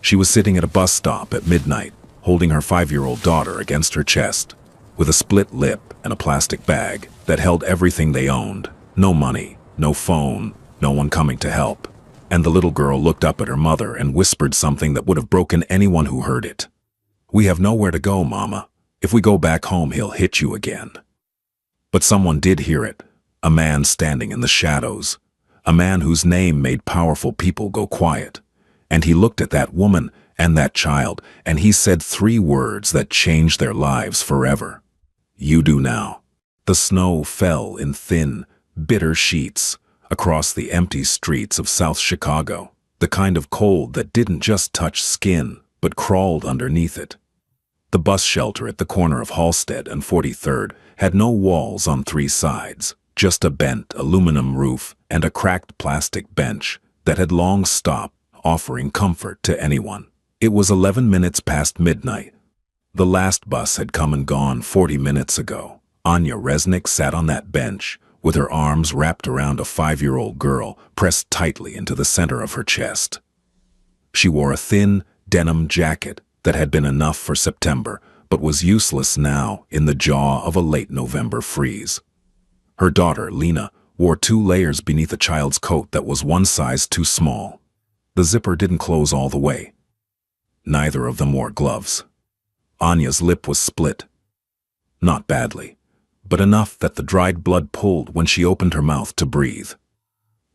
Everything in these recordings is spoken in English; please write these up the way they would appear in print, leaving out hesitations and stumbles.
She was sitting at a bus stop at midnight, holding her 5-year-old daughter against her chest, with a split lip and a plastic bag that held everything they owned. No money, no phone, no one coming to help. And the little girl looked up at her mother and whispered something that would have broken anyone who heard it. "We have nowhere to go, Mama. If we go back home, he'll hit you again." But someone did hear it. A man standing in the shadows. A man whose name made powerful people go quiet. And he looked at that woman and that child, and he said 3 words that changed their lives forever. "You do now." The snow fell in thin, bitter sheets across the empty streets of South Chicago, the kind of cold that didn't just touch skin, but crawled underneath it. The bus shelter at the corner of Halsted and 43rd had no walls on 3 sides, just a bent aluminum roof and a cracked plastic bench that had long stopped offering comfort to anyone. It was 11 minutes past midnight. The last bus had come and gone 40 minutes ago. Anya Resnick sat on that bench, with her arms wrapped around a 5-year-old girl pressed tightly into the center of her chest. She wore a thin, denim jacket that had been enough for September, but was useless now in the jaw of a late November freeze. Her daughter, Lena, wore 2 layers beneath a child's coat that was 1 size too small. The zipper didn't close all the way. Neither of them wore gloves. Anya's lip was split. Not badly, but enough that the dried blood pulled when she opened her mouth to breathe.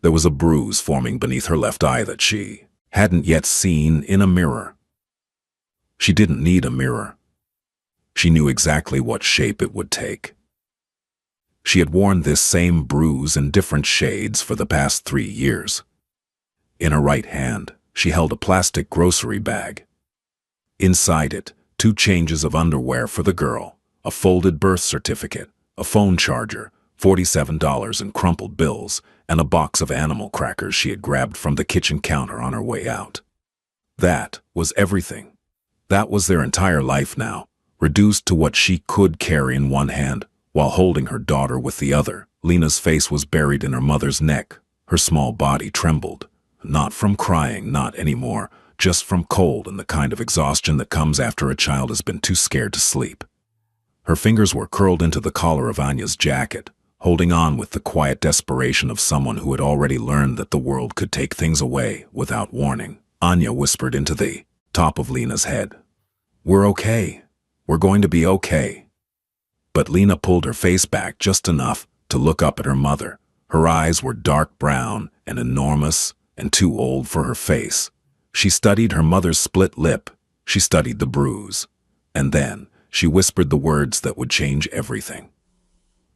There was a bruise forming beneath her left eye that she hadn't yet seen in a mirror. She didn't need a mirror. She knew exactly what shape it would take. She had worn this same bruise in different shades for the past 3 years. In her right hand, she held a plastic grocery bag. Inside it, 2 changes of underwear for the girl, a folded birth certificate, a phone charger, $47 in crumpled bills, and a box of animal crackers she had grabbed from the kitchen counter on her way out. That was everything. That was their entire life now, reduced to what she could carry in one hand, while holding her daughter with the other. Lena's face was buried in her mother's neck. Her small body trembled. Not from crying, not anymore, just from cold and the kind of exhaustion that comes after a child has been too scared to sleep. Her fingers were curled into the collar of Anya's jacket, holding on with the quiet desperation of someone who had already learned that the world could take things away without warning. Anya whispered into the top of Lena's head, "We're okay. We're going to be okay." But Lena pulled her face back just enough to look up at her mother. Her eyes were dark brown and enormous and too old for her face. She studied her mother's split lip. She studied the bruise. And then she whispered the words that would change everything.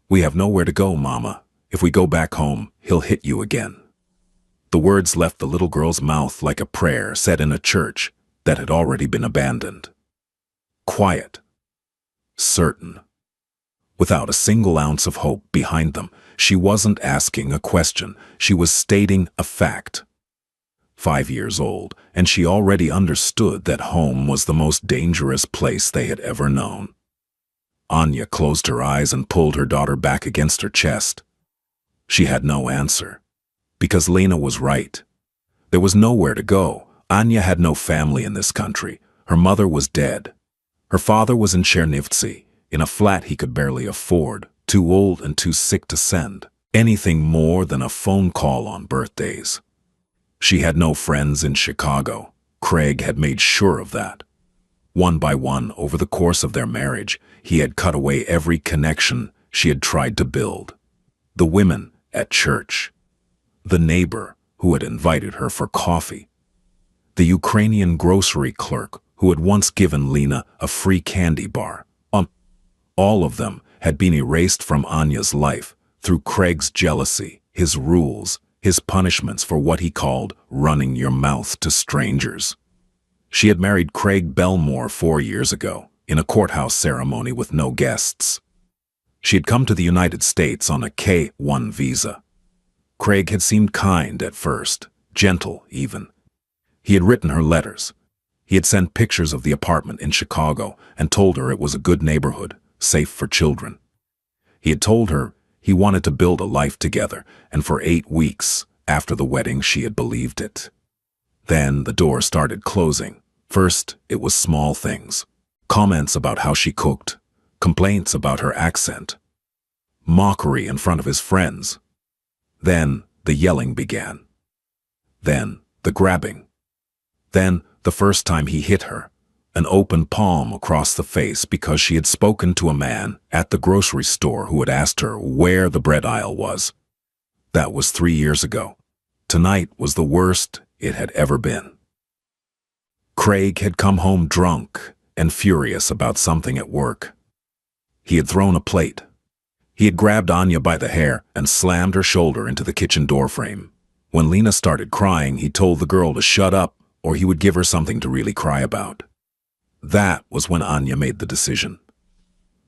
"We have nowhere to go, Mama. If we go back home, he'll hit you again." The words left the little girl's mouth like a prayer said in a church that had already been abandoned. Quiet. Certain. Without a single ounce of hope behind them. She wasn't asking a question. She was stating a fact. 5 years old, and she already understood that home was the most dangerous place they had ever known. Anya closed her eyes and pulled her daughter back against her chest. She had no answer. Because Lena was right. There was nowhere to go. Anya had no family in this country. Her mother was dead. Her father was in Chernivtsi, in a flat he could barely afford, too old and too sick to send anything more than a phone call on birthdays. She had no friends in Chicago. Craig had made sure of that. One by one, over the course of their marriage, he had cut away every connection she had tried to build. The women at church. The neighbor who had invited her for coffee. The Ukrainian grocery clerk who had once given Lena a free candy bar. All of them had been erased from Anya's life through Craig's jealousy, his rules, his punishments for what he called running your mouth to strangers. She had married Craig Belmore 4 years ago, in a courthouse ceremony with no guests. She had come to the United States on a K-1 visa. Craig had seemed kind at first, gentle even. He had written her letters. He had sent pictures of the apartment in Chicago and told her it was a good neighborhood, safe for children. He had told her he wanted to build a life together, and for 8 weeks after the wedding she had believed it. Then the door started closing. First, it was small things. Comments about how she cooked, complaints about her accent, mockery in front of his friends. Then the yelling began. Then the grabbing. Then the first time he hit her, an open palm across the face because she had spoken to a man at the grocery store who had asked her where the bread aisle was. That was 3 years ago. Tonight was the worst it had ever been. Craig had come home drunk and furious about something at work. He had thrown a plate. He had grabbed Anya by the hair and slammed her shoulder into the kitchen doorframe. When Lena started crying, he told the girl to shut up or he would give her something to really cry about. That was when Anya made the decision.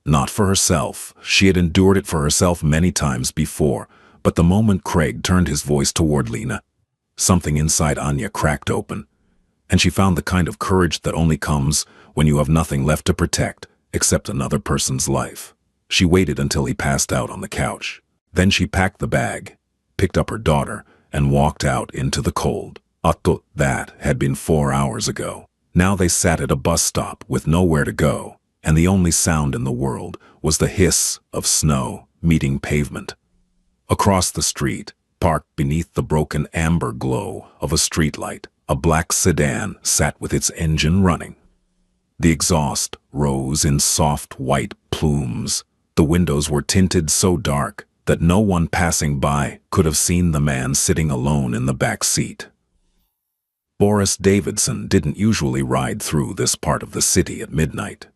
Not for herself. She had endured it for herself many times before, but the moment Craig turned his voice toward Lena, something inside Anya cracked open, and she found the kind of courage that only comes when you have nothing left to protect except another person's life. She waited until he passed out on the couch. Then she packed the bag, picked up her daughter, and walked out into the cold. That had been 4 hours ago. Now they sat at a bus stop with nowhere to go, and the only sound in the world was the hiss of snow meeting pavement. Across the street, parked beneath the broken amber glow of a streetlight, a black sedan sat with its engine running. The exhaust rose in soft white plumes. The windows were tinted so dark that no one passing by could have seen the man sitting alone in the back seat. Boris Davidson didn't usually ride through this part of the city at midnight.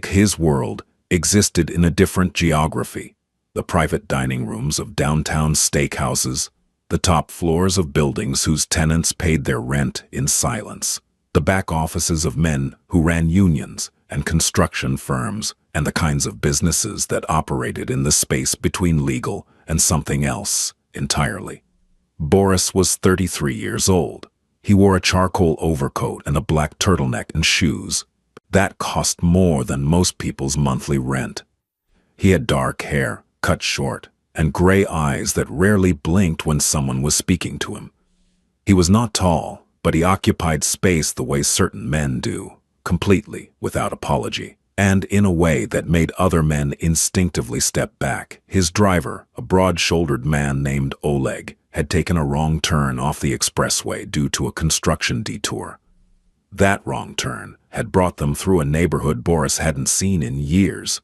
His world existed in a different geography. The private dining rooms of downtown steakhouses, the top floors of buildings whose tenants paid their rent in silence, the back offices of men who ran unions and construction firms, and the kinds of businesses that operated in the space between legal and something else entirely. Boris was 33 years old. He wore a charcoal overcoat and a black turtleneck and shoes. That cost more than most people's monthly rent. He had dark hair, cut short, and gray eyes that rarely blinked when someone was speaking to him. He was not tall, but he occupied space the way certain men do, completely, without apology, and in a way that made other men instinctively step back. His driver, a broad-shouldered man named Oleg, had taken a wrong turn off the expressway due to a construction detour. That wrong turn had brought them through a neighborhood Boris hadn't seen in years.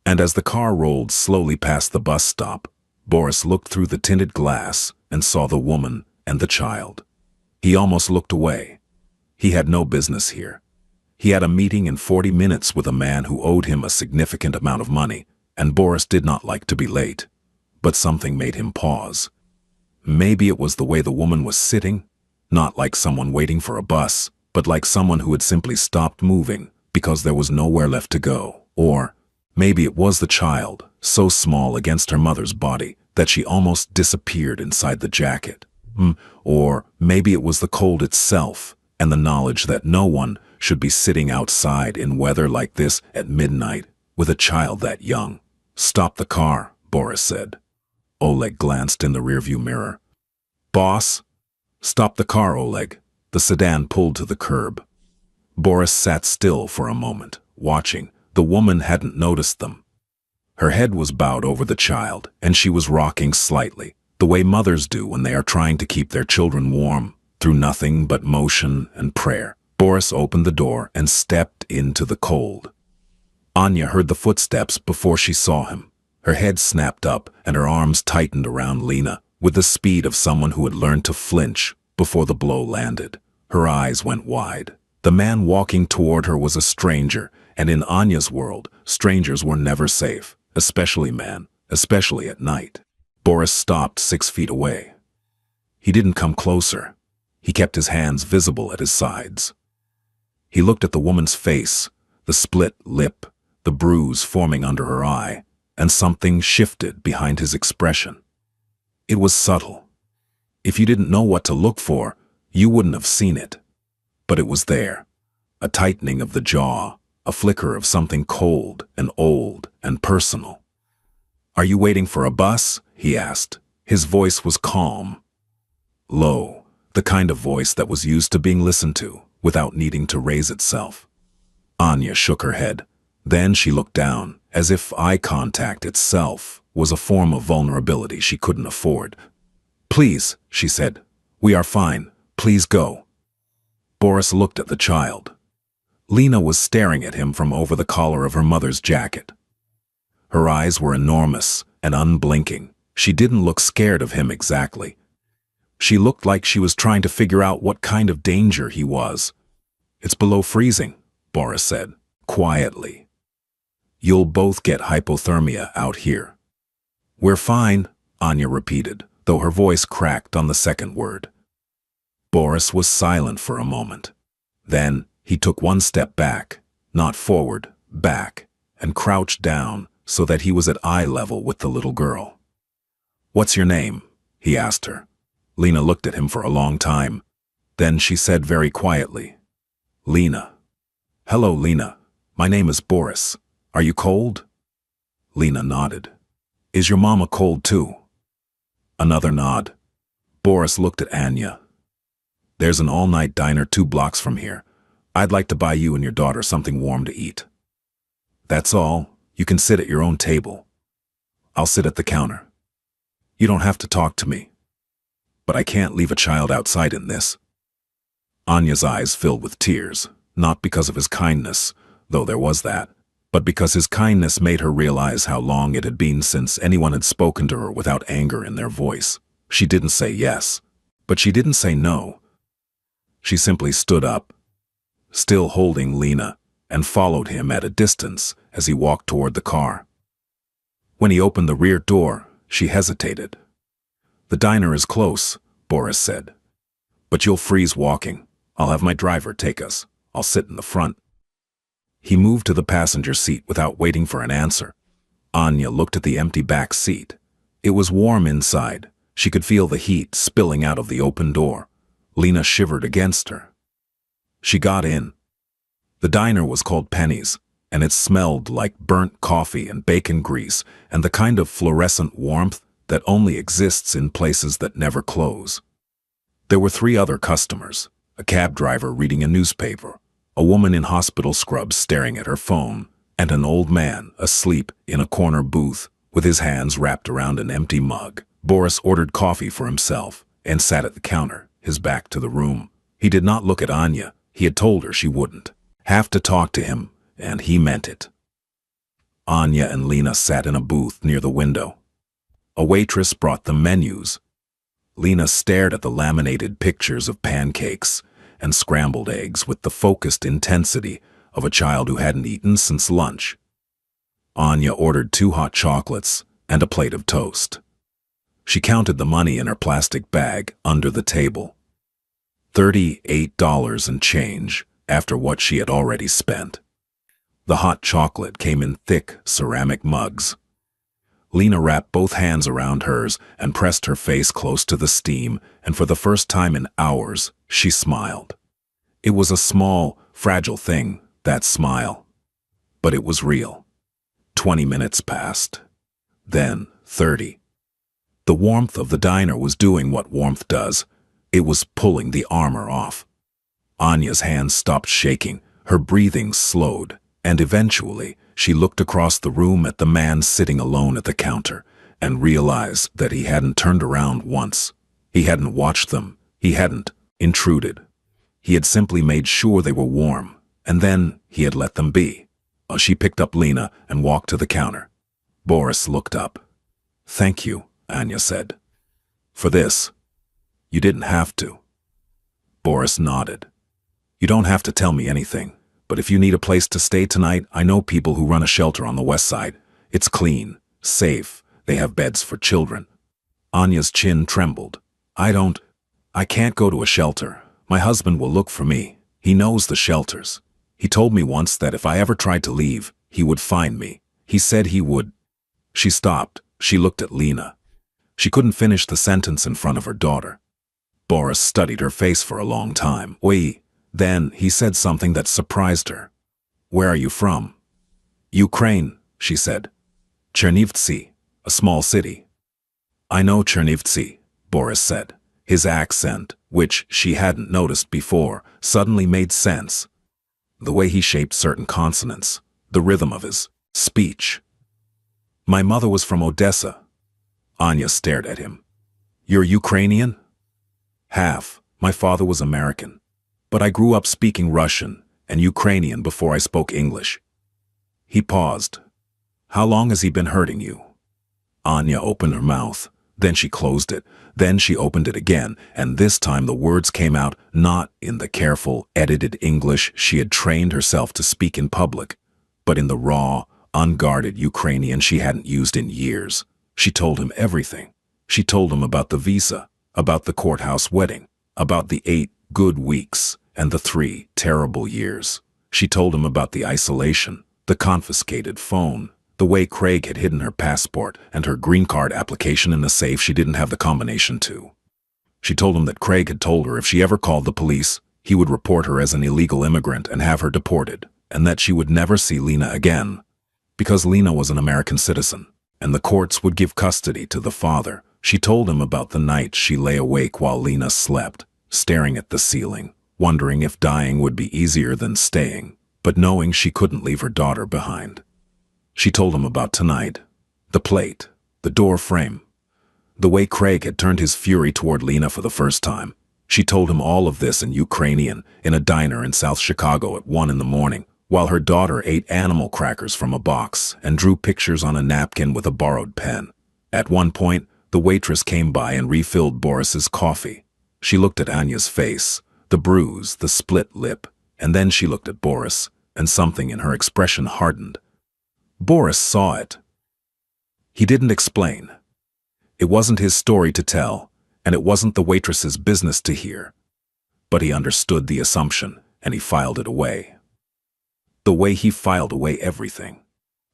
And as the car rolled slowly past the bus stop, Boris looked through the tinted glass and saw the woman and the child. He almost looked away. He had no business here. He had a meeting in 40 minutes with a man who owed him a significant amount of money, and Boris did not like to be late. But something made him pause. Maybe it was the way the woman was sitting, not like someone waiting for a bus, but like someone who had simply stopped moving because there was nowhere left to go. Or maybe it was the child, so small against her mother's body that she almost disappeared inside the jacket. Or maybe it was the cold itself and the knowledge that no one should be sitting outside in weather like this at midnight with a child that young. "Stop the car," Boris said. Oleg glanced in the rearview mirror. "Boss?" "Stop the car, Oleg." The sedan pulled to the curb. Boris sat still for a moment, watching. The woman hadn't noticed them. Her head was bowed over the child, and she was rocking slightly, the way mothers do when they are trying to keep their children warm, through nothing but motion and prayer. Boris opened the door and stepped into the cold. Anya heard the footsteps before she saw him. Her head snapped up and her arms tightened around Lena with the speed of someone who had learned to flinch before the blow landed. Her eyes went wide. The man walking toward her was a stranger, and in Anya's world, strangers were never safe, especially men, especially at night. Boris stopped 6 feet away. He didn't come closer. He kept his hands visible at his sides. He looked at the woman's face, the split lip, the bruise forming under her eye, and something shifted behind his expression. It was subtle. If you didn't know what to look for, you wouldn't have seen it. But it was there. A tightening of the jaw, a flicker of something cold and old and personal. "Are you waiting for a bus?" he asked. His voice was calm, low, the kind of voice that was used to being listened to, without needing to raise itself. Anya shook her head. Then she looked down, as if eye contact itself was a form of vulnerability she couldn't afford. "Please," she said. "We are fine. Please go." Boris looked at the child. Lena was staring at him from over the collar of her mother's jacket. Her eyes were enormous and unblinking. She didn't look scared of him exactly. She looked like she was trying to figure out what kind of danger he was. "It's below freezing," Boris said, quietly. "You'll both get hypothermia out here." "We're fine," Anya repeated, though her voice cracked on the second word. Boris was silent for a moment. Then he took one step back, not forward, back, and crouched down so that he was at eye level with the little girl. "What's your name?" he asked her. Lena looked at him for a long time. Then she said very quietly, "Lena." "Hello, Lena. My name is Boris. Are you cold?" Lena nodded. "Is your mama cold too?" Another nod. Boris looked at Anya. "There's an all-night diner 2 blocks from here. I'd like to buy you and your daughter something warm to eat." "That's all. You can sit at your own table. I'll sit at the counter. You don't have to talk to me. But I can't leave a child outside in this." Anya's eyes filled with tears, not because of his kindness, though there was that, but because his kindness made her realize how long it had been since anyone had spoken to her without anger in their voice. She didn't say yes, but she didn't say no. She simply stood up, still holding Lena, and followed him at a distance as he walked toward the car. When he opened the rear door, she hesitated. "The diner is close," Boris said. "But you'll freeze walking. I'll have my driver take us. I'll sit in the front." He moved to the passenger seat without waiting for an answer. Anya looked at the empty back seat. It was warm inside. She could feel the heat spilling out of the open door. Lena shivered against her. She got in. The diner was called Penny's, and it smelled like burnt coffee and bacon grease and the kind of fluorescent warmth that only exists in places that never close. There were 3 other customers, a cab driver reading a newspaper, a woman in hospital scrubs staring at her phone, and an old man asleep in a corner booth with his hands wrapped around an empty mug. Boris ordered coffee for himself and sat at the counter, his back to the room. He did not look at Anya. He had told her she wouldn't have to talk to him, and he meant it. Anya and Lena sat in a booth near the window. A waitress brought them menus. Lena stared at the laminated pictures of pancakes and scrambled eggs with the focused intensity of a child who hadn't eaten since lunch. Anya ordered 2 hot chocolates and a plate of toast. She counted the money in her plastic bag under the table. $38 and change after what she had already spent. The hot chocolate came in thick ceramic mugs. Lena wrapped both hands around hers and pressed her face close to the steam, and for the first time in hours, she smiled. It was a small, fragile thing, that smile. But it was real. 20 minutes passed. Then 30. The warmth of the diner was doing what warmth does. It was pulling the armor off. Anya's hands stopped shaking, her breathing slowed, and eventually she looked across the room at the man sitting alone at the counter and realized that he hadn't turned around once. He hadn't watched them. He hadn't intruded. He had simply made sure they were warm, and then he had let them be. She picked up Lena and walked to the counter. Boris looked up. "Thank you," Anya said. "For this. You didn't have to." Boris nodded. "You don't have to tell me anything, but if you need a place to stay tonight, I know people who run a shelter on the west side. It's clean, safe, they have beds for children." Anya's chin trembled. I can't go to a shelter. My husband will look for me. He knows the shelters. He told me once that if I ever tried to leave, he would find me. He said he would." She stopped. She looked at Lena. She couldn't finish the sentence in front of her daughter. Boris studied her face for a long time. Then he said something that surprised her. "Where are you from?" "Ukraine," she said. "Chernivtsi, a small city." "I know Chernivtsi," Boris said. His accent, which she hadn't noticed before, suddenly made sense. The way he shaped certain consonants, the rhythm of his speech. My mother was from Odessa. Anya stared at him. You're Ukrainian? Half. My father was American. But I grew up speaking Russian and Ukrainian before I spoke English. He paused. How long has he been hurting you? Anya opened her mouth. Then she closed it. Then she opened it again, and this time the words came out not in the careful, edited English she had trained herself to speak in public, but in the raw, unguarded Ukrainian she hadn't used in years. She told him everything. She told him about the visa, about the courthouse wedding, about the 8 good weeks and the 3 terrible years. She told him about the isolation, the confiscated phone, the way Craig had hidden her passport and her green card application in a safe she didn't have the combination to. She told him that Craig had told her if she ever called the police, he would report her as an illegal immigrant and have her deported, and that she would never see Lena again, because Lena was an American citizen, and the courts would give custody to the father. She told him about the night she lay awake while Lena slept, staring at the ceiling, wondering if dying would be easier than staying, but knowing she couldn't leave her daughter behind. She told him about tonight, the plate, the door frame, the way Craig had turned his fury toward Lena for the first time. She told him all of this in Ukrainian, in a diner in South Chicago at 1 in the morning, while her daughter ate animal crackers from a box and drew pictures on a napkin with a borrowed pen. At one point, the waitress came by and refilled Boris's coffee. She looked at Anya's face, the bruise, the split lip, and then she looked at Boris, and something in her expression hardened. Boris saw it. He didn't explain. It wasn't his story to tell, and it wasn't the waitress's business to hear. But he understood the assumption, and he filed it away. The way he filed away everything.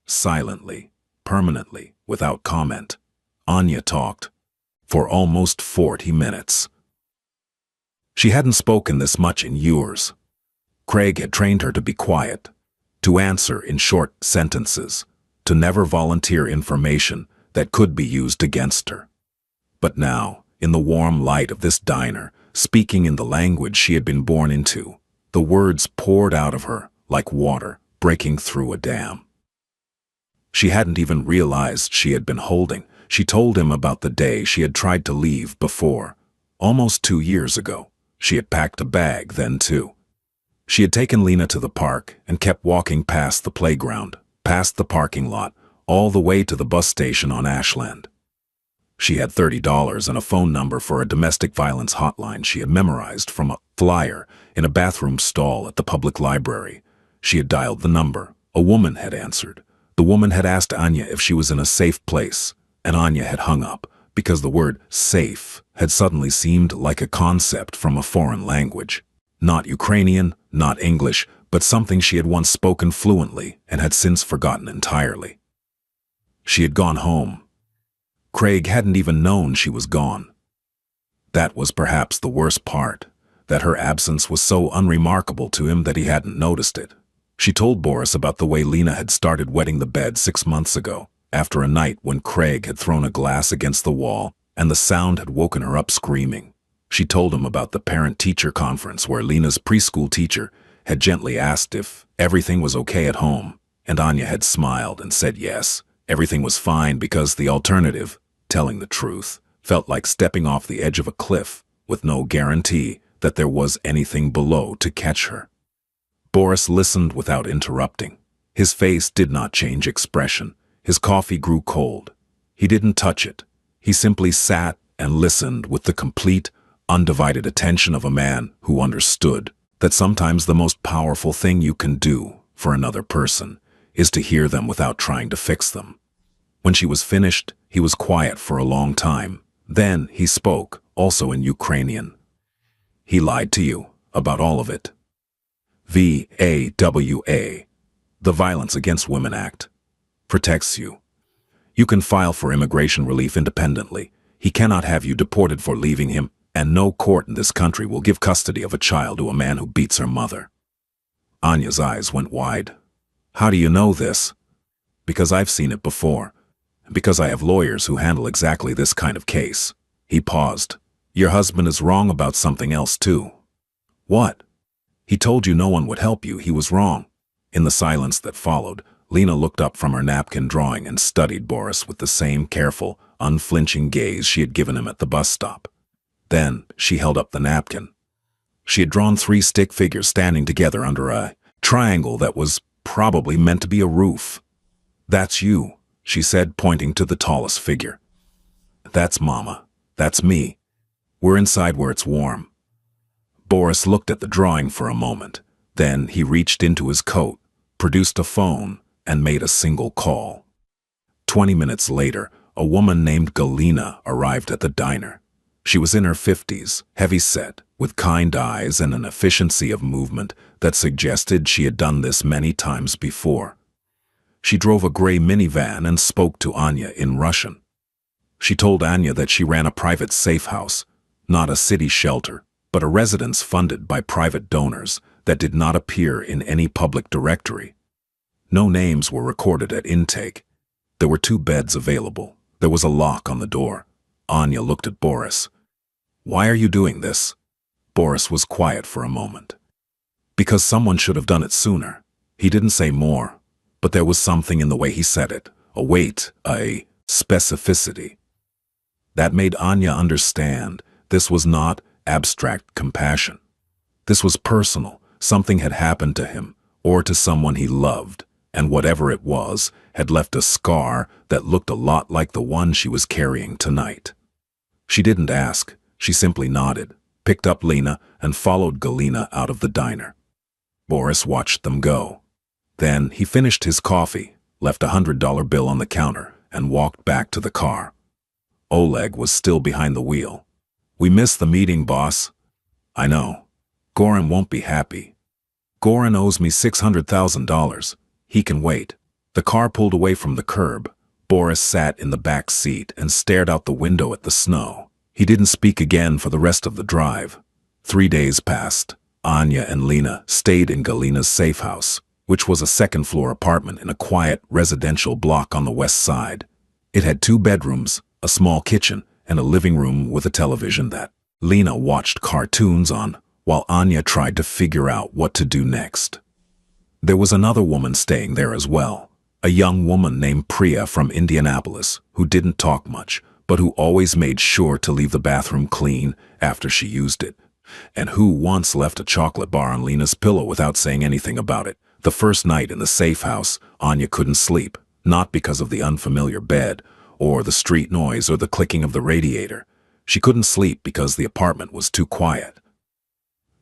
Silently, permanently, without comment. Anya talked. For almost 40 minutes. She hadn't spoken this much in years. Craig had trained her to be quiet, to answer in short sentences, to never volunteer information that could be used against her. But now, in the warm light of this diner, speaking in the language she had been born into, the words poured out of her like water breaking through a dam. She hadn't even realized she had been holding. She told him about the day she had tried to leave before, almost 2 years ago. She had packed a bag then too. She had taken Lena to the park and kept walking past the playground, past the parking lot, all the way to the bus station on Ashland. She had $30 and a phone number for a domestic violence hotline she had memorized from a flyer in a bathroom stall at the public library. She had dialed the number. A woman had answered. The woman had asked Anya if she was in a safe place, and Anya had hung up because the word safe had suddenly seemed like a concept from a foreign language. Not Ukrainian, not English, but something she had once spoken fluently and had since forgotten entirely. She had gone home. Craig hadn't even known she was gone. That was perhaps the worst part, that her absence was so unremarkable to him that he hadn't noticed it. She told Boris about the way Lena had started wetting the bed 6 months ago, after a night when Craig had thrown a glass against the wall and the sound had woken her up screaming. She told him about the parent-teacher conference where Lena's preschool teacher had gently asked if everything was okay at home, and Anya had smiled and said yes, everything was fine because the alternative, telling the truth, felt like stepping off the edge of a cliff with no guarantee that there was anything below to catch her. Boris listened without interrupting. His face did not change expression. His coffee grew cold. He didn't touch it. He simply sat and listened with the complete, undivided attention of a man who understood that sometimes the most powerful thing you can do for another person is to hear them without trying to fix them. When she was finished, he was quiet for a long time. Then he spoke, also in Ukrainian. He lied to you about all of it. VAWA, the Violence Against Women Act, protects you. You can file for immigration relief independently. He cannot have you deported for leaving him, and no court in this country will give custody of a child to a man who beats her mother. Anya's eyes went wide. How do you know this? Because I've seen it before. Because I have lawyers who handle exactly this kind of case. He paused. Your husband is wrong about something else too. What? He told you no one would help you. He was wrong. In the silence that followed, Lena looked up from her napkin drawing and studied Boris with the same careful, unflinching gaze she had given him at the bus stop. Then she held up the napkin. She had drawn 3 stick figures standing together under a triangle that was probably meant to be a roof. That's you, she said, pointing to the tallest figure. That's Mama. That's me. We're inside where it's warm. Boris looked at the drawing for a moment. Then he reached into his coat, produced a phone, and made a single call. 20 minutes later, a woman named Galina arrived at the diner. She was in her 50s, heavy-set, with kind eyes and an efficiency of movement that suggested she had done this many times before. She drove a gray minivan and spoke to Anya in Russian. She told Anya that she ran a private safe house, not a city shelter, but a residence funded by private donors that did not appear in any public directory. No names were recorded at intake. There were 2 beds available. There was a lock on the door. Anya looked at Boris. Why are you doing this? Boris was quiet for a moment. Because someone should have done it sooner. He didn't say more, but there was something in the way he said it, a weight, a specificity. That made Anya understand this was not abstract compassion. This was personal. Something had happened to him, or to someone he loved, and whatever it was, had left a scar that looked a lot like the one she was carrying tonight. She didn't ask. She simply nodded, picked up Lena, and followed Galina out of the diner. Boris watched them go. Then he finished his coffee, left a $100 bill on the counter, and walked back to the car. Oleg was still behind the wheel. We missed the meeting, boss. I know. Goran won't be happy. Goran owes me $600,000. He can wait. The car pulled away from the curb. Boris sat in the back seat and stared out the window at the snow. He didn't speak again for the rest of the drive. 3 days passed. Anya and Lena stayed in Galina's safe house, which was a second-floor apartment in a quiet residential block on the west side. It had 2 bedrooms, a small kitchen, and a living room with a television that Lena watched cartoons on, while Anya tried to figure out what to do next. There was another woman staying there as well, a young woman named Priya from Indianapolis, who didn't talk much, but who always made sure to leave the bathroom clean after she used it, and who once left a chocolate bar on Lena's pillow without saying anything about it. The first night in the safe house, Anya couldn't sleep, not because of the unfamiliar bed, or the street noise, or the clicking of the radiator. She couldn't sleep because the apartment was too quiet.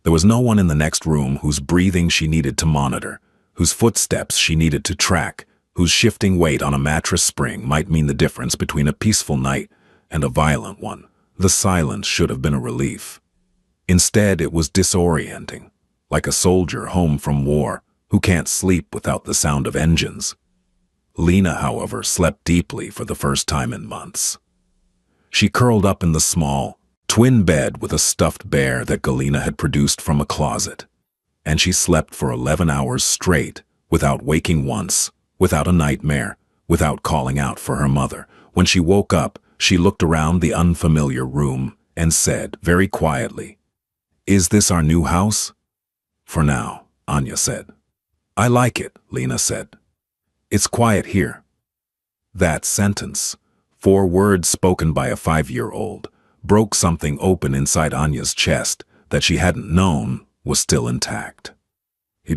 There was no one in the next room whose breathing she needed to monitor, whose footsteps she needed to track, whose shifting weight on a mattress spring might mean the difference between a peaceful night and a violent one. The silence should have been a relief. Instead, it was disorienting, like a soldier home from war who can't sleep without the sound of engines. Lena, however, slept deeply for the first time in months. She curled up in the small, twin bed with a stuffed bear that Galina had produced from a closet, and she slept for 11 hours straight, without waking once, without a nightmare, without calling out for her mother. When she woke up, she looked around the unfamiliar room and said, very quietly, "Is this our new house?" "For now," Anya said. "I like it," Lena said. "It's quiet here." That sentence, 4 words spoken by a 5-year-old, broke something open inside Anya's chest that she hadn't known was still intact.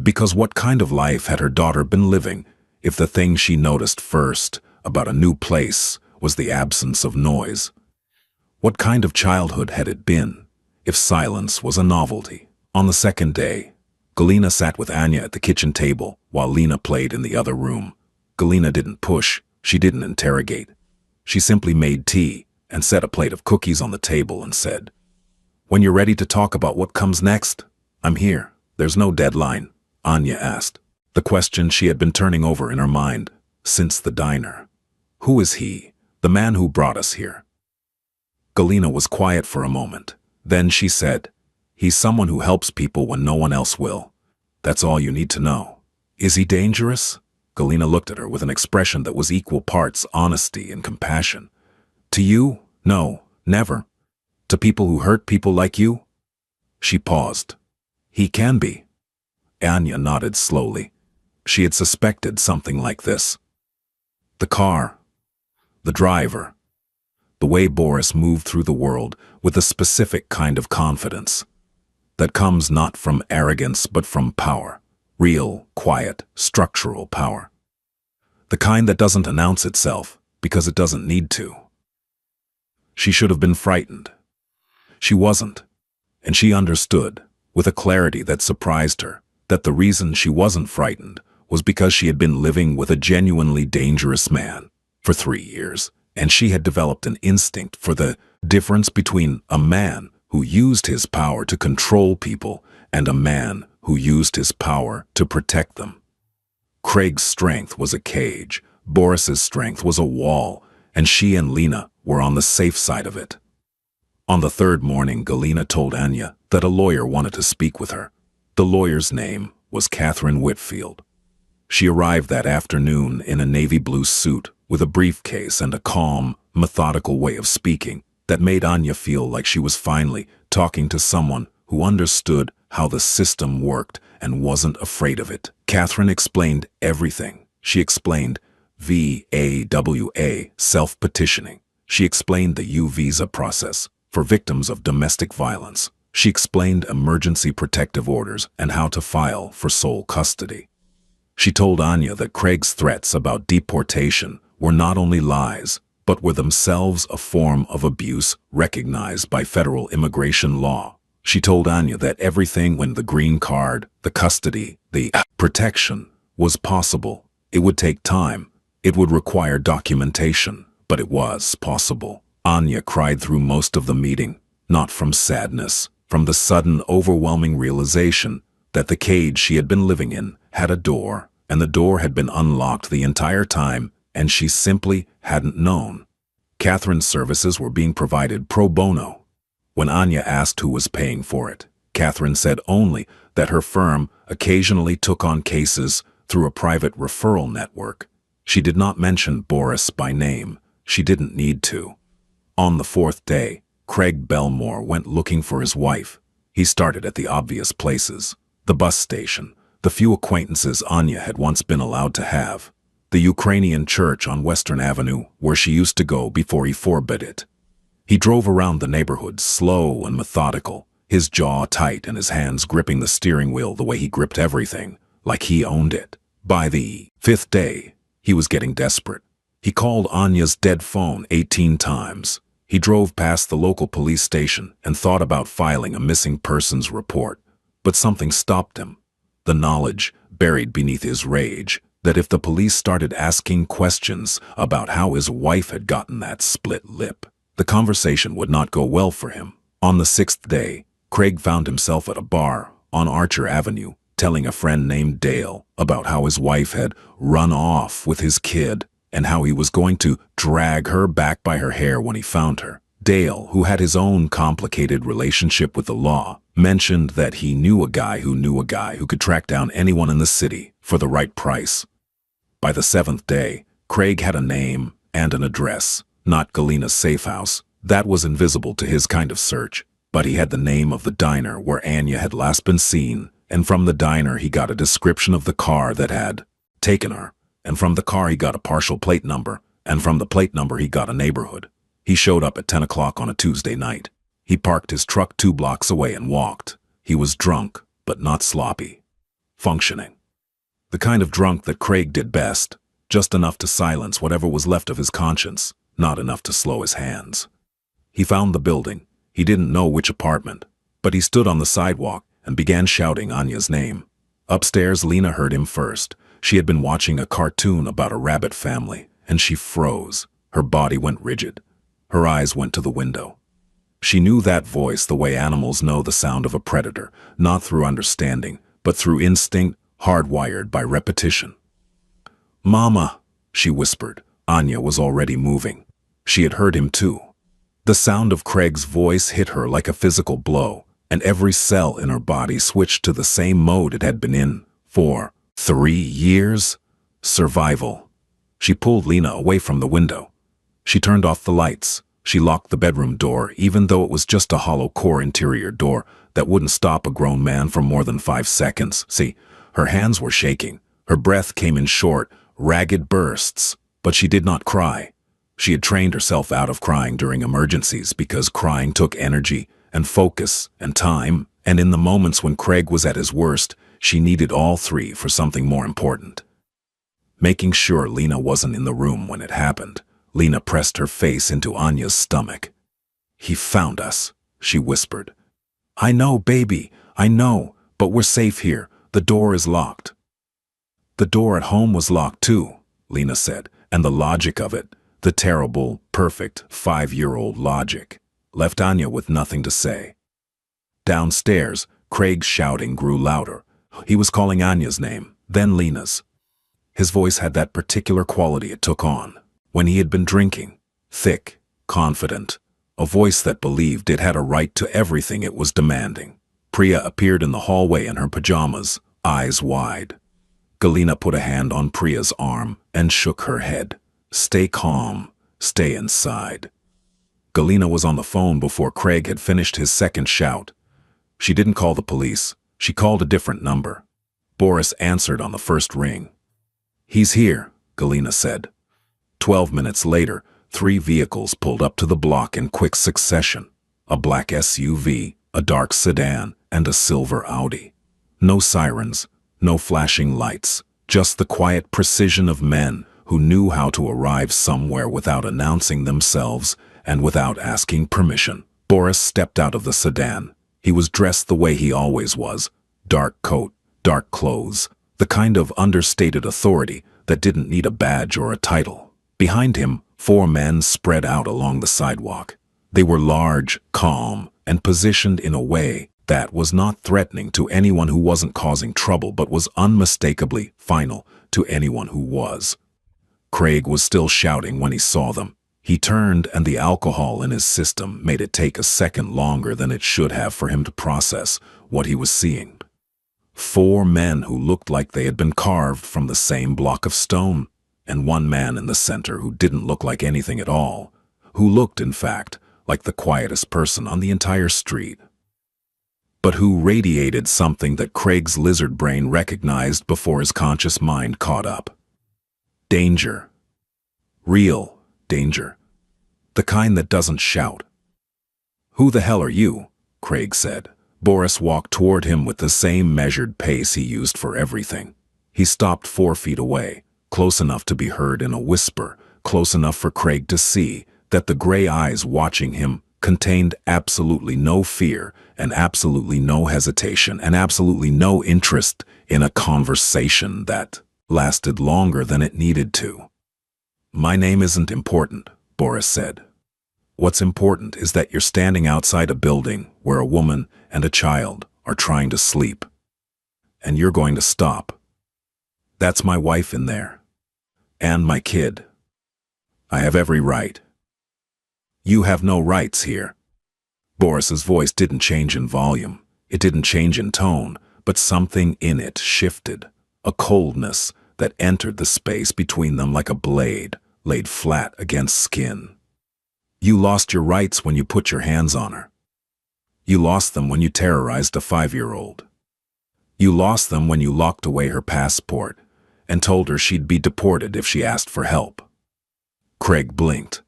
Because what kind of life had her daughter been living if the thing she noticed first about a new place was the absence of noise? What kind of childhood had it been if silence was a novelty? On the second day, Galina sat with Anya at the kitchen table while Lena played in the other room. Galina didn't push, she didn't interrogate. She simply made tea and set a plate of cookies on the table and said, "When you're ready to talk about what comes next, I'm here." "There's no deadline?" Anya asked, the question she had been turning over in her mind since the diner. "Who is he, the man who brought us here?" Galina was quiet for a moment. Then she said, "He's someone who helps people when no one else will. That's all you need to know." "Is he dangerous?" Galina looked at her with an expression that was equal parts honesty and compassion. "To you? No, never. To people who hurt people like you? She paused. He can be. Anya nodded slowly. She had suspected something like this. The car. The driver. The way Boris moved through the world with a specific kind of confidence that comes not from arrogance but from power. Real, quiet, structural power. The kind that doesn't announce itself because it doesn't need to. She should have been frightened. She wasn't. And she understood, with a clarity that surprised her, that the reason she wasn't frightened was because she had been living with a genuinely dangerous man for 3 years, and she had developed an instinct for the difference between a man who used his power to control people and a man who used his power to protect them. Craig's strength was a cage, Boris's strength was a wall, and she and Lena were on the safe side of it. On the third morning, Galina told Anya that a lawyer wanted to speak with her. The lawyer's name was Catherine Whitfield. She arrived that afternoon in a navy blue suit with a briefcase and a calm, methodical way of speaking that made Anya feel like she was finally talking to someone who understood how the system worked and wasn't afraid of it. Catherine explained everything. She explained VAWA, self-petitioning. She explained the U-visa process for victims of domestic violence. She explained emergency protective orders and how to file for sole custody. She told Anya that Craig's threats about deportation were not only lies, but were themselves a form of abuse recognized by federal immigration law. She told Anya that everything when the green card, the custody, the protection was possible. It would take time. It would require documentation, but it was possible. Anya cried through most of the meeting, not from sadness, from the sudden overwhelming realization that the cage she had been living in had a door, and the door had been unlocked the entire time, and she simply hadn't known. Catherine's services were being provided pro bono. When Anya asked who was paying for it, Catherine said only that her firm occasionally took on cases through a private referral network. She did not mention Boris by name. She didn't need to. On the fourth day, Craig Belmore went looking for his wife. He started at the obvious places: the bus station, the few acquaintances Anya had once been allowed to have, the Ukrainian church on Western Avenue where she used to go before he forbid it. He drove around the neighborhood, slow and methodical, his jaw tight and his hands gripping the steering wheel the way he gripped everything, like he owned it. By the fifth day, he was getting desperate. He called Anya's dead phone 18 times. He drove past the local police station and thought about filing a missing persons report, but something stopped him. The knowledge, buried beneath his rage, that if the police started asking questions about how his wife had gotten that split lip, the conversation would not go well for him. On the sixth day, Craig found himself at a bar on Archer Avenue, telling a friend named Dale about how his wife had run off with his kid and how he was going to drag her back by her hair when he found her. Dale, who had his own complicated relationship with the law, mentioned that he knew a guy who could track down anyone in the city for the right price. By the seventh day, Craig had a name and an address, not Galina's safe house. That was invisible to his kind of search, but he had the name of the diner where Anya had last been seen, and from the diner he got a description of the car that had taken her, and from the car he got a partial plate number, and from the plate number he got a neighborhood. He showed up at 10 o'clock on a Tuesday night. He parked his truck 2 blocks away and walked. He was drunk, but not sloppy. Functioning. The kind of drunk that Craig did best, just enough to silence whatever was left of his conscience, not enough to slow his hands. He found the building. He didn't know which apartment, but he stood on the sidewalk and began shouting Anya's name. Upstairs, Lena heard him first. She had been watching a cartoon about a rabbit family, and she froze. Her body went rigid. Her eyes went to the window. She knew that voice the way animals know the sound of a predator, not through understanding, but through instinct, hardwired by repetition. "Mama," she whispered. Anya was already moving. She had heard him too. The sound of Craig's voice hit her like a physical blow, and every cell in her body switched to the same mode it had been in for 3 years. Survival. She pulled Lena away from the window. She turned off the lights. She locked the bedroom door, even though it was just a hollow core interior door that wouldn't stop a grown man for more than 5 seconds. See, her hands were shaking. Her breath came in short, ragged bursts, but she did not cry. She had trained herself out of crying during emergencies because crying took energy and focus and time, and in the moments when Craig was at his worst, she needed all three for something more important. Making sure Lena wasn't in the room when it happened, Lena pressed her face into Anya's stomach. "He found us," she whispered. "I know, baby, I know, but we're safe here. The door is locked." "The door at home was locked too," Lena said, and the logic of it, the terrible, perfect 5-year-old logic, left Anya with nothing to say. Downstairs, Craig's shouting grew louder. He was calling Anya's name, then Lena's. His voice had that particular quality it took on when he had been drinking, thick, confident, a voice that believed it had a right to everything it was demanding. Priya appeared in the hallway in her pajamas, eyes wide. Galina put a hand on Priya's arm and shook her head. "Stay calm, stay inside." Galina was on the phone before Craig had finished his second shout. She didn't call the police, she called a different number. Boris answered on the first ring. "He's here," Galina said. 12 minutes later, 3 vehicles pulled up to the block in quick succession. A black SUV, a dark sedan, and a silver Audi. No sirens, no flashing lights, just the quiet precision of men who knew how to arrive somewhere without announcing themselves and without asking permission. Boris stepped out of the sedan. He was dressed the way he always was. Dark coat, dark clothes, the kind of understated authority that didn't need a badge or a title. Behind him, 4 men spread out along the sidewalk. They were large, calm, and positioned in a way that was not threatening to anyone who wasn't causing trouble but was unmistakably final to anyone who was. Craig was still shouting when he saw them. He turned, and the alcohol in his system made it take a second longer than it should have for him to process what he was seeing. 4 men who looked like they had been carved from the same block of stone, and 1 man in the center who didn't look like anything at all, who looked, in fact, like the quietest person on the entire street, but who radiated something that Craig's lizard brain recognized before his conscious mind caught up. Danger. Real danger. The kind that doesn't shout. "Who the hell are you?" Craig said. Boris walked toward him with the same measured pace he used for everything. He stopped 4 feet away, close enough to be heard in a whisper, close enough for Craig to see that the gray eyes watching him contained absolutely no fear and absolutely no hesitation and absolutely no interest in a conversation that lasted longer than it needed to. "My name isn't important," Boris said. "What's important is that you're standing outside a building where a woman and a child are trying to sleep. And you're going to stop. That's my wife in there. And my kid. I have every right. You have no rights here." Boris's voice didn't change in volume. It didn't change in tone, but something in it shifted. A coldness that entered the space between them like a blade laid flat against skin. "You lost your rights when you put your hands on her. You lost them when you terrorized a 5-year-old. You lost them when you locked away her passport and told her she'd be deported if she asked for help." Craig blinked.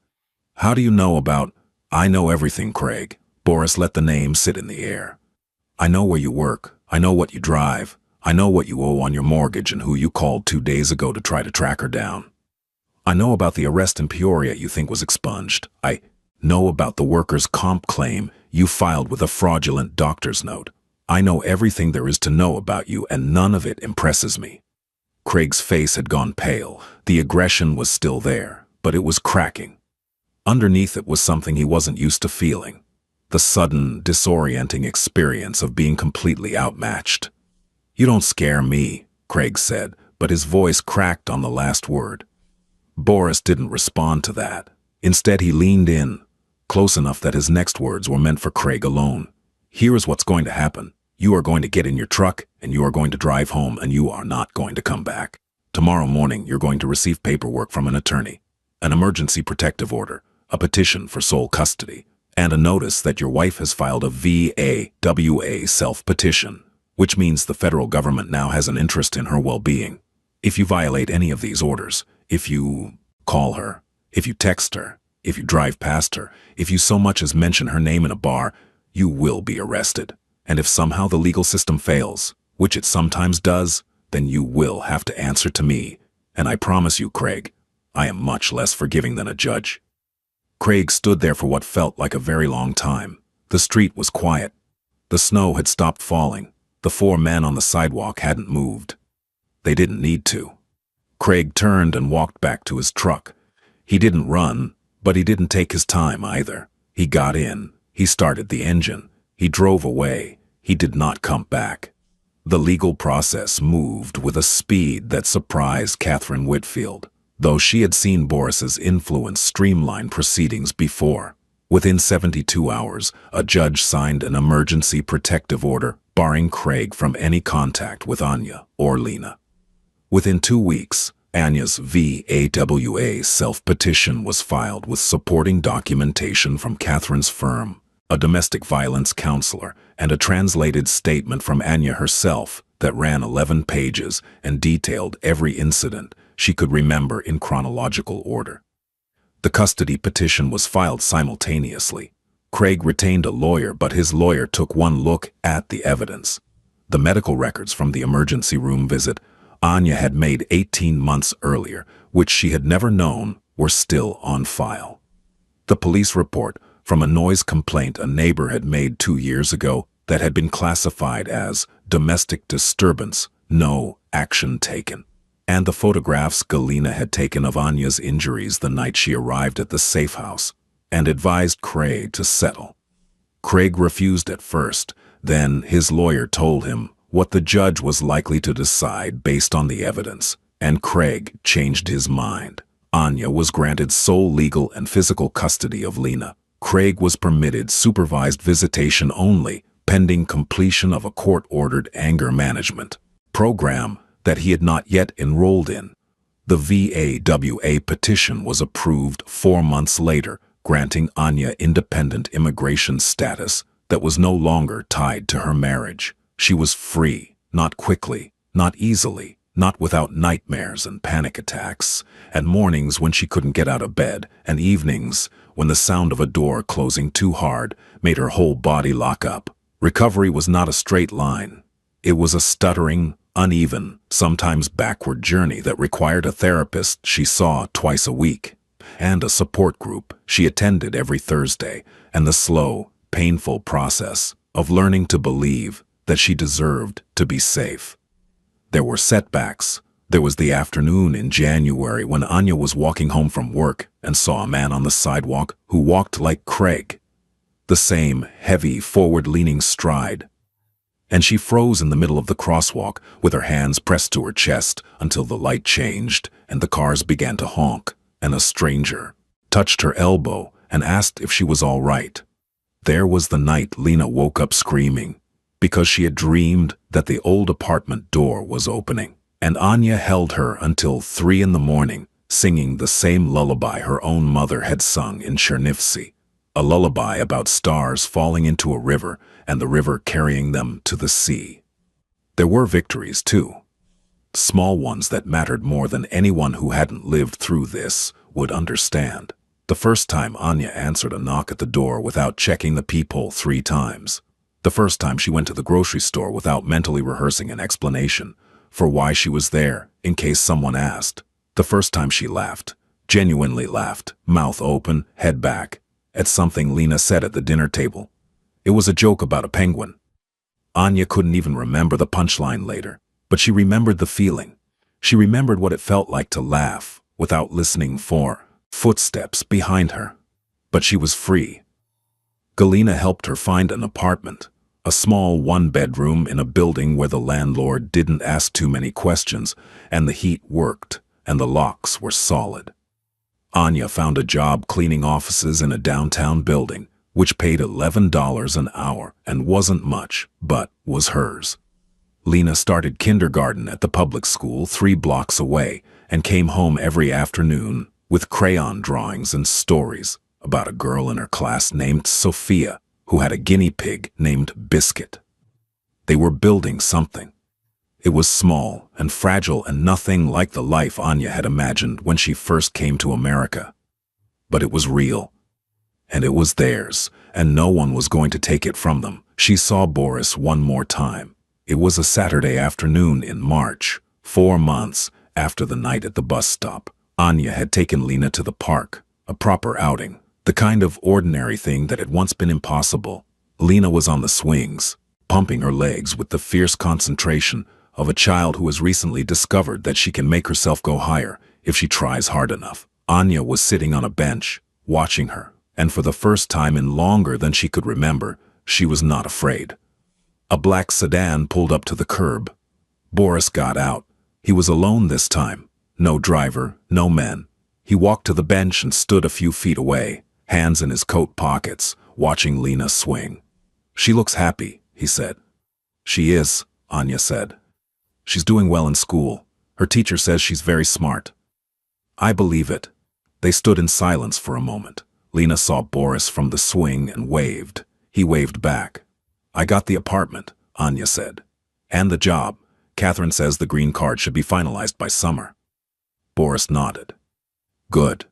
"How do you know about—" "I know everything, Craig." Boris let the name sit in the air. "I know where you work. I know what you drive. I know what you owe on your mortgage and who you called 2 days ago to try to track her down. I know about the arrest in Peoria you think was expunged. I know about the workers' comp claim you filed with a fraudulent doctor's note. I know everything there is to know about you, and none of it impresses me." Craig's face had gone pale. The aggression was still there, but it was cracking. Underneath it was something he wasn't used to feeling. The sudden, disorienting experience of being completely outmatched. "You don't scare me," Craig said, but his voice cracked on the last word. Boris didn't respond to that. Instead, he leaned in, close enough that his next words were meant for Craig alone. "Here is what's going to happen. You are going to get in your truck, and you are going to drive home, and you are not going to come back. Tomorrow morning, you're going to receive paperwork from an attorney. An emergency protective order. a petition for sole custody, and a notice that your wife has filed a VAWA self-petition, which means the federal government now has an interest in her well-being. If you violate any of these orders, if you call her, if you text her, if you drive past her, if you so much as mention her name in a bar, you will be arrested. And if somehow the legal system fails, which it sometimes does, then you will have to answer to me. And I promise you, Craig, I am much less forgiving than a judge. Craig stood there for what felt like a very long time. The street was quiet. The snow had stopped falling. The four men on the sidewalk hadn't moved. They didn't need to. Craig turned and walked back to his truck. He didn't run, but he didn't take his time either. He got in. He started the engine. He drove away. He did not come back. The legal process moved with a speed that surprised Catherine Whitfield, though she had seen Boris's influence streamline proceedings before. Within 72 hours, a judge signed an emergency protective order barring Craig from any contact with Anya or Lena. Within 2 weeks, Anya's VAWA self-petition was filed with supporting documentation from Catherine's firm, a domestic violence counselor, and a translated statement from Anya herself that ran 11 pages and detailed every incident she could remember in chronological order. The custody petition was filed simultaneously. Craig retained a lawyer, but his lawyer took one look at the evidence. The medical records from the emergency room visit Anya had made 18 months earlier, which she had never known, were still on file. The police report from a noise complaint a neighbor had made 2 years ago that had been classified as domestic disturbance, no action taken. And the photographs Galina had taken of Anya's injuries the night she arrived at the safe house, and advised Craig to settle. Craig refused at first, then his lawyer told him what the judge was likely to decide based on the evidence, and Craig changed his mind. Anya was granted sole legal and physical custody of Lena. Craig was permitted supervised visitation only, pending completion of a court-ordered anger management program that he had not yet enrolled in. The VAWA petition was approved 4 months later, granting Anya independent immigration status that was no longer tied to her marriage. She was free, not quickly, not easily, not without nightmares and panic attacks, and mornings when she couldn't get out of bed, and evenings when the sound of a door closing too hard made her whole body lock up. Recovery was not a straight line. It was a stuttering, uneven, sometimes backward journey that required a therapist she saw twice a week, and a support group she attended every Thursday, and the slow, painful process of learning to believe that she deserved to be safe. There were setbacks. There was the afternoon in January when Anya was walking home from work and saw a man on the sidewalk who walked like Craig. The same heavy, forward-leaning stride. And she froze in the middle of the crosswalk with her hands pressed to her chest until the light changed and the cars began to honk, and a stranger touched her elbow and asked if she was all right. There was the night Lena woke up screaming, because she had dreamed that the old apartment door was opening, and Anya held her until 3 in the morning, singing the same lullaby her own mother had sung in Chernivtsi, a lullaby about stars falling into a river and the river carrying them to the sea. There were victories, too. Small ones that mattered more than anyone who hadn't lived through this would understand. The first time Anya answered a knock at the door without checking the peephole 3 times. The first time she went to the grocery store without mentally rehearsing an explanation for why she was there in case someone asked. The first time she laughed, genuinely laughed, mouth open, head back, at something Lena said at the dinner table. It was a joke about a penguin. Anya couldn't even remember the punchline later, but she remembered the feeling. She remembered what it felt like to laugh without listening for footsteps behind her. But she was free. Galina helped her find an apartment, a small 1-bedroom in a building where the landlord didn't ask too many questions, and the heat worked, and the locks were solid. Anya found a job cleaning offices in a downtown building, which paid $11 an hour and wasn't much, but was hers. Lena started kindergarten at the public school 3 blocks away and came home every afternoon with crayon drawings and stories. about a girl in her class named Sophia who had a guinea pig named Biscuit. They were building something. It was small and fragile and nothing like the life Anya had imagined when she first came to America. But it was real. And it was theirs, and no one was going to take it from them. She saw Boris one more time. It was a Saturday afternoon in March, 4 months after the night at the bus stop. Anya had taken Lena to the park, a proper outing, the kind of ordinary thing that had once been impossible. Lena was on the swings, pumping her legs with the fierce concentration of a child who has recently discovered that she can make herself go higher if she tries hard enough. Anya was sitting on a bench, watching her, and for the first time in longer than she could remember, she was not afraid. A black sedan pulled up to the curb. Boris got out. He was alone this time. No driver, no men. He walked to the bench and stood a few feet away, hands in his coat pockets, watching Lena swing. "She looks happy," he said. "She is," Anya said. "She's doing well in school. Her teacher says she's very smart." "I believe it." They stood in silence for a moment. Lena saw Boris from the swing and waved. He waved back. "I got the apartment," Anya said. "And the job. Catherine says the green card should be finalized by summer." Boris nodded. "Good.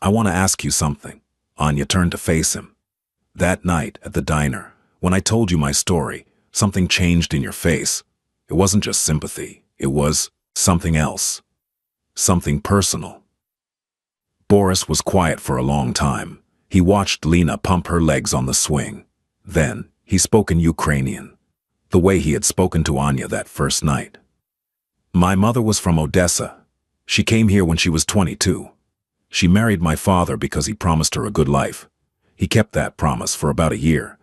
I want to ask you something." Anya turned to face him. "That night at the diner, when I told you my story, something changed in your face. It wasn't just sympathy. It was something else. Something personal." Boris was quiet for a long time. He watched Lena pump her legs on the swing. Then, he spoke in Ukrainian, the way he had spoken to Anya that first night. "My mother was from Odessa. She came here when she was 22. She married my father because he promised her a good life. He kept that promise for about a year.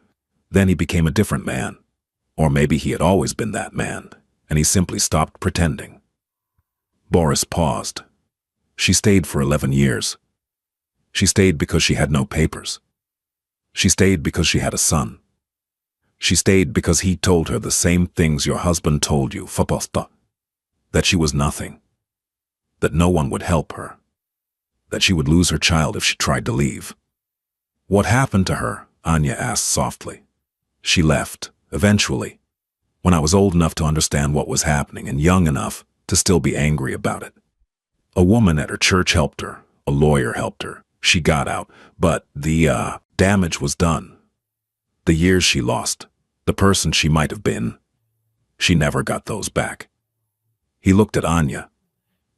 Then he became a different man. Or maybe he had always been that man, and he simply stopped pretending." Boris paused. "She stayed for 11 years. She stayed because she had no papers. She stayed because she had a son. She stayed because he told her the same things your husband told you, Faposta. That she was nothing. That no one would help her. That she would lose her child if she tried to leave." "What happened to her?" Anya asked softly. "She left, eventually, when I was old enough to understand what was happening and young enough to still be angry about it. A woman at her church helped her. A lawyer helped her. She got out, but the damage was done. The years she lost, the person she might have been, she never got those back." He looked at Anya.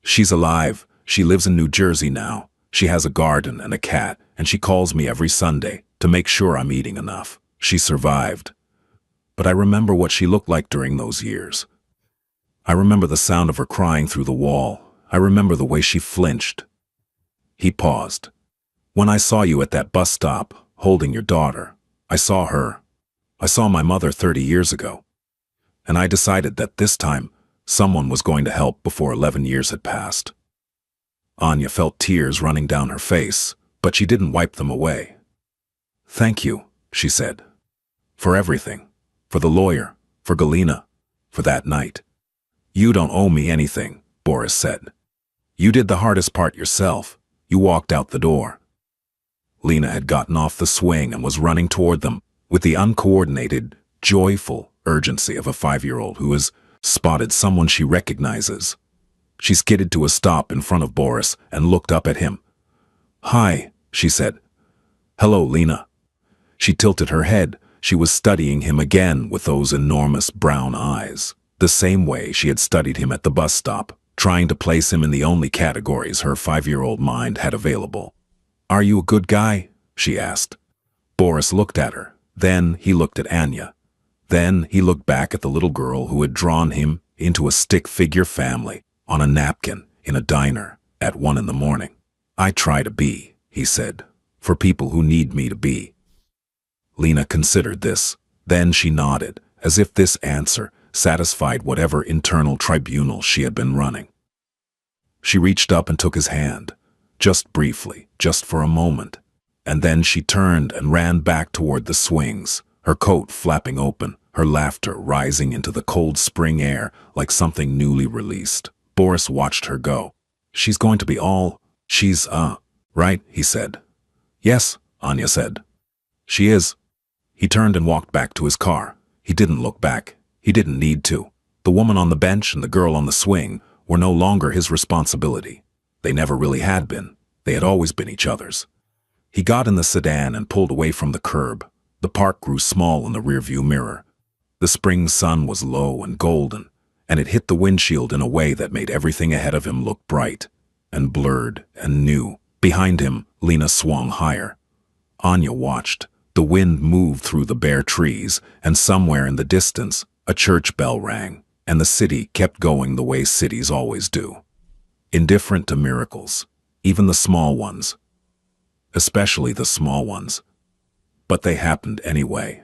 "She's alive. She lives in New Jersey now. She has a garden and a cat, and she calls me every Sunday to make sure I'm eating enough. She survived. But I remember what she looked like during those years. I remember the sound of her crying through the wall. I remember the way she flinched." He paused. "When I saw you at that bus stop, holding your daughter, I saw her. I saw my mother 30 years ago. And I decided that this time, someone was going to help before 11 years had passed." Anya felt tears running down her face, but she didn't wipe them away. "Thank you," she said. "For everything. For the lawyer. For Galina. For that night." "You don't owe me anything," Boris said. "You did the hardest part yourself. You walked out the door." Lena had gotten off the swing and was running toward them with the uncoordinated, joyful urgency of a 5-year-old who has spotted someone she recognizes. She skidded to a stop in front of Boris and looked up at him. "Hi," she said. "Hello, Lena." She tilted her head. She was studying him again with those enormous brown eyes, the same way she had studied him at the bus stop, trying to place him in the only categories her 5-year-old mind had available. "Are you a good guy?" she asked. Boris looked at her. Then he looked at Anya. Then he looked back at the little girl who had drawn him into a stick-figure family on a napkin in a diner at 1 in the morning. "I try to be," he said, "for people who need me to be." Lena considered this. Then she nodded, as if this answer satisfied whatever internal tribunal she had been running. She reached up and took his hand, just briefly, just for a moment, and then she turned and ran back toward the swings, her coat flapping open, her laughter rising into the cold spring air like something newly released. Boris watched her go. "She's going to be all, she's, right," he said. Yes, Anya said. She is. He turned and walked back to his car. He didn't look back. He didn't need to. The woman on the bench and the girl on the swing were no longer his responsibility. They never really had been. They had always been each other's. He got in the sedan and pulled away from the curb. The park grew small in the rearview mirror. The spring sun was low and golden, and it hit the windshield in a way that made everything ahead of him look bright and blurred and new. Behind him, Lena swung higher. Anya watched. The wind moved through the bare trees, and somewhere in the distance, a church bell rang, and the city kept going the way cities always do. Indifferent to miracles, even the small ones. Especially the small ones. But they happened anyway.